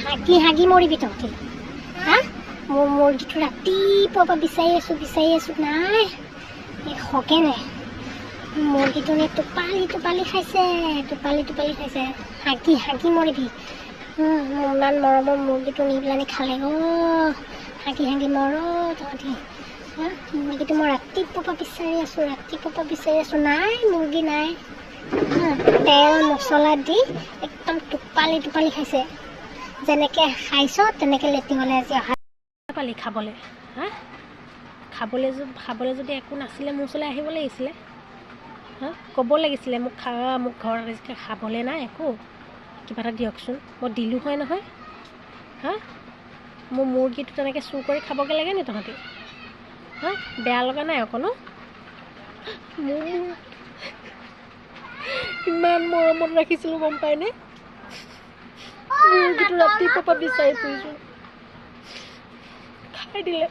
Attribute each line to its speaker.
Speaker 1: হাগি মৰিবি তহঁতি হা মোৰ মুৰ্গীটো ৰাতিপুৱাৰ পৰা বিচাৰি আছোঁ নাই এই হকে নাই মুৰ্গীটো নে টোপালি খাইছে হাগি মৰিবি মোৰ ইমান মৰমৰ মুৰ্গীটো নি পেলাই খালে হাগি মৰ তহঁতি মুৰ্গীটো মই ৰাতিপুৱাৰ পৰা বিচাৰি আছোঁ নাই মুৰ্গী নাই তেল মছলা দি একদম টোপালি খাইছে যেনেকৈ খাইছ তেনেকৈ লেটিঙলৈ আজি অহা পালি খাবলৈ হা খাবলৈ যদি একো নাছিলে মোৰ ওচৰলৈ আহিব লাগিছিলে হা ক'ব লাগিছিলে মোক ঘৰত খাবলৈ নাই একো কিবা এটা দিয়কচোন মই দিলোঁ হয় নহয় হা মোৰ মুৰ্গীটো তেনেকৈ চুৰ কৰি খাবগৈ লাগে নি তহঁতি হা বেয়া লগা নাই অকণো মোৰ ইমান মৰমত ৰাখিছিলোঁ গম পায়নে মুৰ্গীটো ৰাতিপুৱাৰ পৰা বিচাৰি ফুৰিছোঁ খাই দিলে